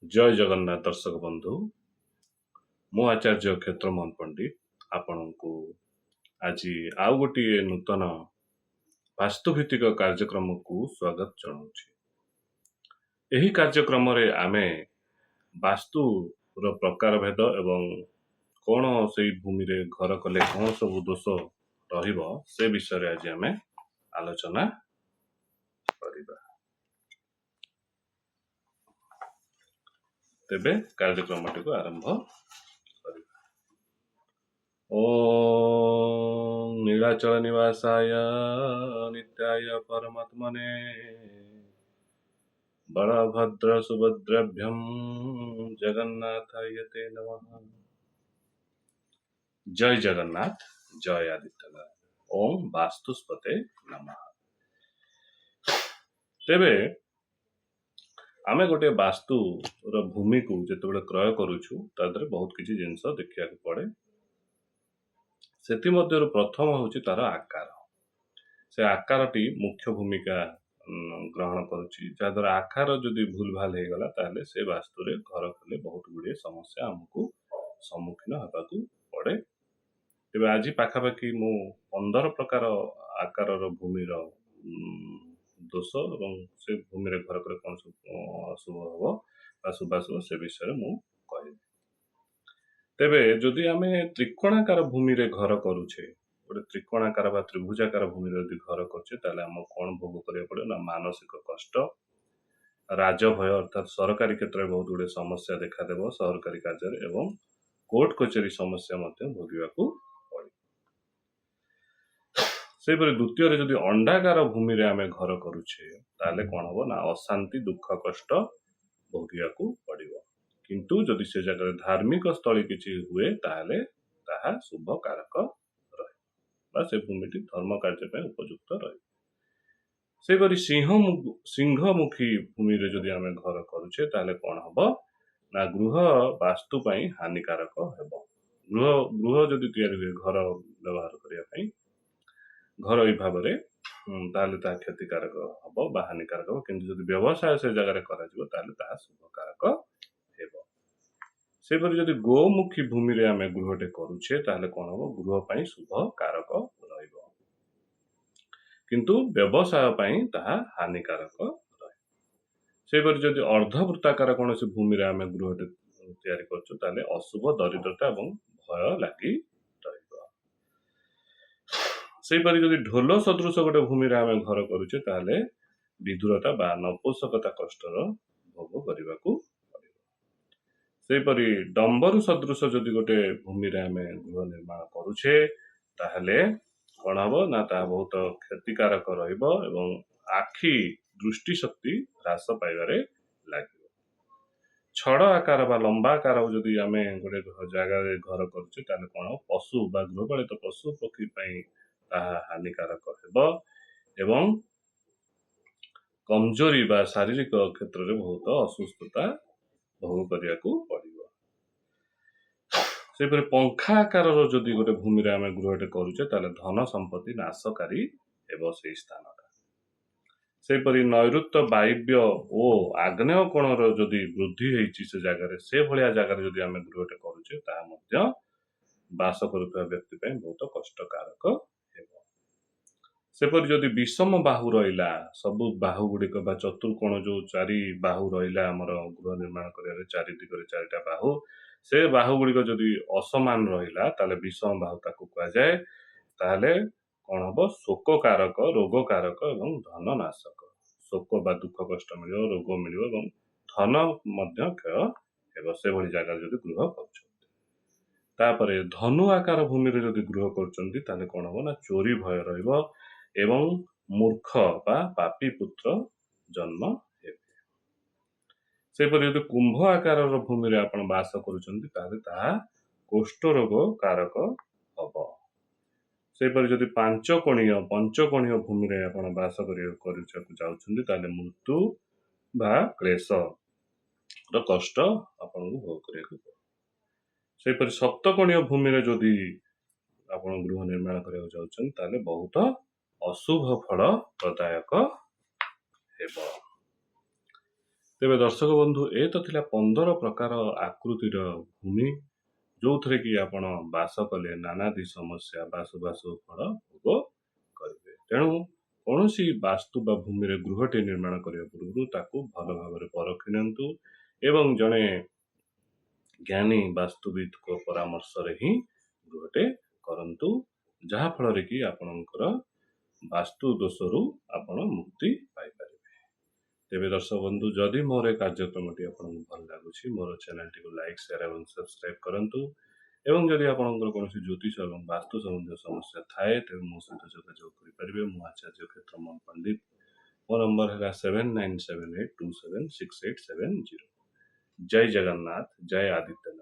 जय जगन्नाथ दर्शक बंधु मु आचार्य क्षेत्रमोहन पंडित आपण को आज आउ गोटे नूतन वास्तुभित्तिक कार्यक्रम को स्वागत जनाऊँ। यही कार्यक्रम रे आमे वास्तु रो प्रकार भेद एवं कौन से भूमि रे घर कले कौन सब दोष रहिबो से विषय रे आज आमे आलोचना करिबा। तेबे कार्यक्रम को आरंभ करिबा। ओम नीलाचल निवासाय नित्याय परमात्मने बलभद्र सुभद्राभ्यं जगन्नाथाय ते नमः। जय जगन्नाथ, जय आदित्यनाथ। ओम वास्तुस्पते नमः। तेबे आमे गोटे वास्तु रो भूमि को जेतेबेले क्रय करूछु तादरे बहुत किछि जिंस देखिया पड़े। सेति मध्यरु प्रथम होछि तार आकार। से आकारटी मुख्य भूमिका ग्रहण करुछि। जाद्वारा आकार जदि भूल भाल हे गला ताले से वास्तु रे घर कले बहुत गुड़िए समस्या हमकु सम्मुखीन हेबाकु पड़े। तेबे आज पाखापाखि मु 15 प्रकार आकार भूमि दोष एवं से भूमि रे घर कले कौन अशुभ हबो बा शुभाशुभ से विषय मु कहि। तेबे जदि आमे त्रिकोणाकार भूमि रे घर करूछे, गोटे त्रिकोणाकार बा त्रिभुजाकार भूमि रे यदि घर करछे ताले हम कोन भोग करिया पड़े ना मानसिक कष्ट, राजभय अर्थात सरकारी क्षेत्र में बहुत गुड़े समस्या देखा देव सरकारी कार्य एवं कोर्ट कचेरी समस्या भोगवाकू पड़े। से द्वितीय जदि अंडाकार भूमि रे आमे घर करूछे ताले कौन हबो ना अशांति दुख कष्ट भोगवाकू पड़िबो। किंतु जदि से जगह धार्मिक स्थली किछि हुए ताले ताहा शुभ कारक रहे बा से भूमिटी धर्म कार्य पे उपयुक्त रहे। सेपरि सिंहमुखी भूमि रे जदि आमे घर करूछे ताले कौन हबो ना गृह वास्तु पई हानिकारक हेबो। गृह जदि तैयारी हुए घर व्यवहार करिया पई घर ई भाव रे ताले ता क्षतिकारक हबो बा हानिकारक हबो। किंतु जदि व्यवसाय से जगह रे करा जिवो ताले ता शुभकारक हेबो। सेपरि जदि गोमुखी भूमि रे आमे गृहटे करूछे ताले कौन हबो गृह पई शुभ कारक रहिबो। किंतु व्यवसाय पई ताहा हानिकारक रहे। सेपरि जदि अर्धवृत्ताकार कौन से भूमि रे आमे गृहटे तैयारी करछु ताले अशुभ दरिद्रता एवं भय लागि रहिबो। सेपरि जदि ढोल सदृश गोटे भूमि रे आमे घर करूछे ताले विदुरता बा नपुंसकता कष्टर भोग करिबाकू पड़िबो। सेपरि डंबरू सदृश जदि गोटे भूमि रे आमे गृह निर्माण करूछे ताहले कौन हबो ना ता बहुत क्षतिकारक रहिबो एवं आखि दृष्टि शक्ति ह्रास पाइबारे लागिबो। छड़ आकार बा लंबा आकार जदि आमे गोटे जगह रे घर करूछे ताले कौन पशु बा गृहपालित पशु पक्षी पई ताहा हानिकारक हेबो एवं कमजोरी बा शारीरिक क्षेत्र रे बहुत असुस्थता भोग करियाकू पड़िबो। सेपरि पंखा आकार जदि गोटे भूमि रे आमे गृहटे करूछे ताले धन संपत्ति नाशकारी हेबो से स्थानटा। सेपरि नैऋत्य वायव्य ओ आग्नेय कोणर जदि वृद्धि हेछि से जगह से भलिया जगह जदि आमे गृहटे करूछे ता मध्य वास करुवा व्यक्ति पई बहुत कष्टकारक हेबो। सेपरि जदि विषम बाहु रहिला सब बाहु गुडिक बा चतुर्कोण जो चारि बाहु रहिला हमर गृह निर्माण करिया चारि दिगरे चारिटा बाहु से बाहु गुडिक जदि असमान रहिला ताले विषम बाहु ताकू कहा जाए। ताले कौन हबो शोककारक रोगकारक एवं धन नाशक। शोक बा दुख कष्ट मिलियो रोग मिलियो एवं धन मध्य क्षय हेबो से भली जगह जदि गृह करूछो। तापरे धनु आकार भूमि रे जदि गृह करूछन्ती ताले कौन हबो ना चोरी भय रहिबो एवं मूर्ख बा पापी पुत्र जन्म हेबे। सेपरि यदि कुंभ आकार भूमि रे आपण वास करूछन्ती ताले ताहा कुष्ठ रोग कारक हबो। सेपरि जदि पंचकोणीय भूमि रे आपण वास करूछकु जाउछन्ती ताले मृत्यु बा क्लेश र कष्ट आपण भोग करियाकू पड़े। सेपरि सप्तकोणीय भूमि रे जदि आपण गृह निर्माण करिया जाउछन ताले बहुत अशुभ फल प्रदायक हेबो। ତେବେ ଦର୍ଶକ ବନ୍ଧୁ ଏ ତ ଥିଲା 15 ପ୍ରକାର ଆକୃତିର ଭୂମି ଯୋଉଥିରେ କି ଆପଣ ବାସ କଲେ ନାନାଦି ସମସ୍ୟା ବାସୁ ଫଳ ଭୋଗ କରିବେ। ତେଣୁ କୌଣସି ବାସ୍ତୁ ବା ଭୂମିରେ ଗୃହଟି ନିର୍ମାଣ କରିବା ପୂର୍ବରୁ ତାକୁ ଭଲ ଭାବରେ ପରଖି ନିଅନ୍ତୁ ଏବଂ ଜଣେ ଜ୍ଞାନୀ ବାସ୍ତୁବିଦଙ୍କ ପରାମର୍ଶରେ ହିଁ ଗୃହଟେ କରନ୍ତୁ, ଯାହା ଫଳରେ କି ଆପଣଙ୍କର ବାସ୍ତୁ ଦୋଷରୁ ଆପଣ ମୁକ୍ତି ପାଇପାରିବେ। ତେବେ ଦର୍ଶକ ବନ୍ଧୁ, ଯଦି ମୋର ଏ କାର୍ଯ୍ୟକ୍ରମଟି ଆପଣଙ୍କୁ ଭଲ ଲାଗୁଛି, ମୋର ଚ୍ୟାନେଲଟିକୁ ଲାଇକ୍, ସେୟାର ଏବଂ ସବସ୍କ୍ରାଇବ୍ କରନ୍ତୁ ଏବଂ ଯଦି ଆପଣଙ୍କର କୌଣସି ଜ୍ୟୋତିଷ ଏବଂ ବାସ୍ତୁ ସମ୍ବନ୍ଧୀୟ ସମସ୍ୟା ଥାଏ, ତେବେ ମୋ ସହିତ ଯୋଗାଯୋଗ କରିପାରିବେ। ମୁଁ ଆଚାର୍ଯ୍ୟ କ୍ଷେତ୍ରମୋହନ ପଣ୍ଡିତ। ମୋ ନମ୍ବର ହେଲା 7978276870। ଜୟ ଜଗନ୍ନାଥ, ଜୟ ଆଦିତ୍ୟନାଥ।